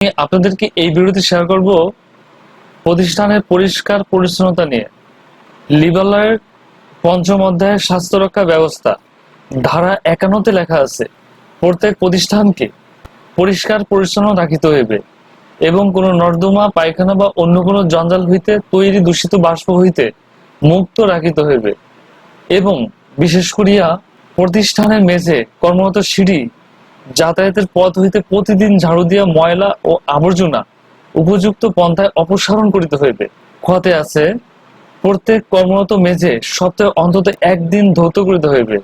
আপনাদেরকে এই ভিডিওতে শেয়ার করব প্রতিষ্ঠানের পরিষ্কার পরিচ্ছন্নতা নিয়ে। লিবারের পঞ্চম অধ্যায়ের স্বাস্থ্য রক্ষা ব্যবস্থা ধারা 51-তে লেখা আছে, প্রত্যেক প্রতিষ্ঠানকে পরিষ্কার পরিচ্ছন্ন রাখিতে হইবে এবং কোন নর্দমা, পায়খানা বা অন্য কোনো জঞ্জাল হইতে তৈরি দূষিত বাষ্প হইতে মুক্ত রাখিতে হইবে এবং বিশেষ করিয়া প্রতিষ্ঠানের মেঝে, কর্মরত সিঁড়ি, যাতায়াতের পথ হইতে প্রতিদিন ঝাড়ু দিয়া ময়লা ও আবর্জনা উপযুক্ত পন্থায় অপসারণ করিতে হইবে। খতে আছে, প্রত্যেক কর্মরত মেঝে সপ্তাহে অন্তত একদিন ধৌত করিতে হইবে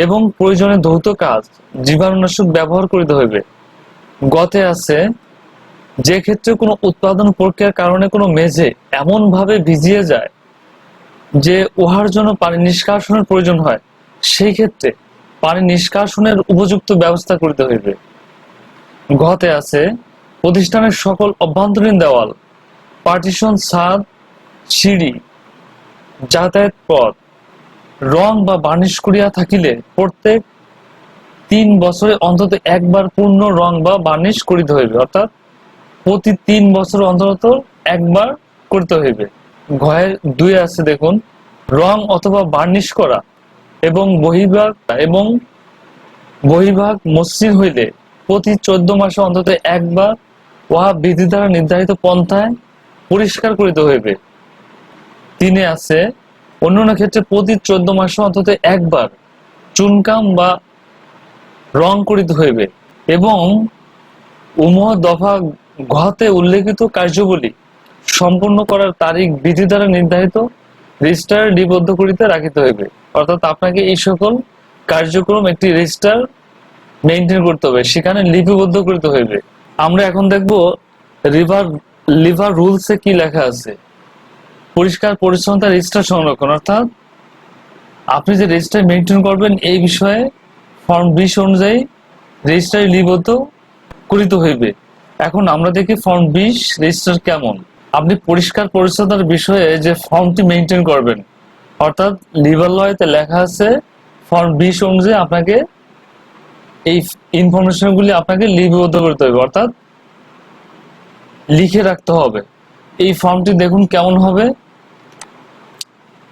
এবং প্রয়োজনে ধৌত কাজ জীবাণুনাশক ব্যবহার করিতে হইবে। গতে আছে, যে ক্ষেত্রে কোনো উৎপাদন প্রক্রিয়ার কারণে কোনো মেঝে এমন ভাবে ভিজিয়ে যায় যে উহার জন্য পানি নিষ্কাশনের প্রয়োজন হয়, সেই ক্ষেত্রে পানি নিষ্কাশনের উপযুক্ত ব্যবস্থা করিতে হইবে। ঘতে আছে, প্রতিষ্ঠানের সকল অভ্যন্তরীণ দেওয়াল, পার্টিশন, ছাদ, সিঁড়ি, যাতায়াত পথ রং বা বার্নিশ করিয়া থাকিলে প্রত্যেক 3 বছরে অন্তত একবার পূর্ণ রং বা বার্নিশ করিতে হইবে, অর্থাৎ প্রতি 3 বছর অন্তত একবার করতে হইবে। ঘয়ের 2 আছে, দেখুন, রং অথবা বার্নিশ করা এবং বহির্ভাগ মসৃণ হইলে প্রতি 14 মাসে অন্তত একবার উহা বিধি দ্বারা নির্ধারিত পন্থায় পরিষ্কার করিতে হইবে। 3 আছে, অন্যান্য ক্ষেত্রে প্রতি 14 মাসে অন্তত একবার চুনকাম বা রং করিতে হইবে এবং উমহ দফা ঘতে উল্লেখিত কার্যবলী সম্পন্ন করার তারিখ বিধি দ্বারা নির্ধারিত রেজিস্টারে লিপিবদ্ধ করিতে রাখিতে হইবে। অর্থাৎ আপনাকে এই সকল কার্যক্রম একটি রেজিস্টার মেইনটেইন করতে হবে, সেখানে লিপিবদ্ধ করতে হইবে। আমরা এখন দেখব লিভার রুলসে কি লেখা আছে। পরিষ্কার পরিচ্ছন্নতা রেজিস্টার সংরক্ষণ, অর্থাৎ আপনি যে রেজিস্টার মেইনটেইন করবেন এই বিষয়ে ফর্ম 20 অনুযায়ী রেজিস্টারে লিপিবদ্ধ করিতে হইবে। এখন আমরা দেখি ফর্ম 20 রেজিস্টার কেমন। আপনি পরিষ্কার পরিচ্ছন্নতার বিষয়ে যে ফর্মটি মেইনটেইন করবেন, অর্থাৎ লিভার লতে লেখা আছে ফর্ম 20 অনুযায়ী আপনাকে এই ইনফরমেশনগুলি আপনাকে লিপিবদ্ধ করতে হবে, অর্থাৎ লিখে রাখতে হবে। এই ফর্মটি দেখুন কেমন হবে,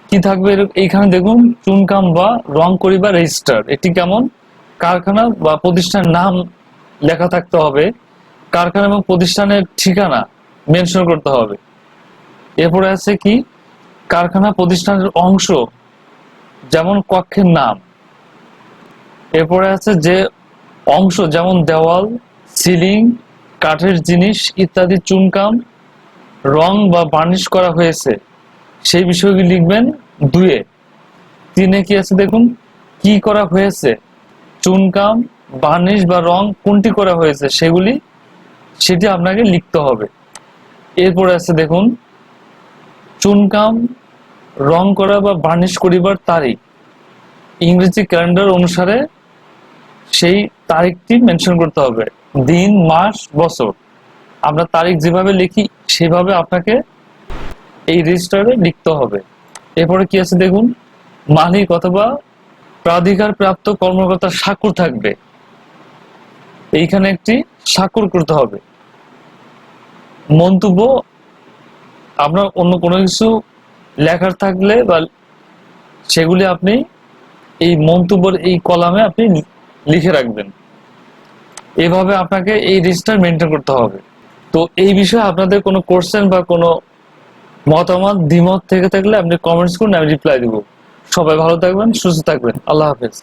কি থাকবে। এইখানে দেখুন চুনকাম বা রং করিবা রেজিস্টার, এটি কেমন, কারখানা বা প্রতিষ্ঠানের নাম লেখা থাকতে হবে, কারখানা এবং প্রতিষ্ঠানের ঠিকানা মেনশন করতে হবে। এরপরে আছে কি, কারখানা প্রতিষ্ঠানের অংশ যেমন কক্ষের নাম। এরপরে আছে যে অংশ যেমন দেওয়াল, সিলিং, কাঠের জিনিস ইত্যাদি চুনকাম, রং বা বার্নিশ করা হয়েছে সেই বিষয়গুলি লিখবেন 2-এ। 3-এ কি আছে দেখুন, কি করা হয়েছে, চুনকাম, বার্নিশ বা রং কোনটি করা হয়েছে সেটি আপনাকে লিখতে হবে। এরপরে আছে দেখুন চুনকাম, রং করা বা বার্নিশ করিবার তারিখ, ইংরেজি ক্যালেন্ডার অনুসারে সেই তারিখটি মেনশন করতে হবে, দিন, মাস, বছর। আমরা তারিখ যেভাবে লিখি সেভাবে আপনাকে এই রেজিস্টারে লিখতে হবে। এরপরে কি আছে দেখুন, মালিক অথবা প্রাধিকার প্রাপ্ত কর্মকর্তার স্বাক্ষর থাকবে, এইখানে একটি স্বাক্ষর করতে হবে। মন্তব্য, আপনার অন্য কোনো কিছু লেখার থাকলে বা সেগুলি আপনি এই মন্তব্যের এই কলামে আপনি লিখে রাখবেন। এভাবে আপনাকে এই রেজিস্টার মেনটেন করতে হবে। তো এই বিষয়ে আপনাদের কোনো কোশ্চেন বা কোনো মতামত, দ্বিমত থেকে থাকলে আপনি কমেন্টস করুন, আমি রিপ্লাই দিব। সবাই ভালো থাকবেন, সুস্থ থাকবেন। আল্লাহ হাফেজ।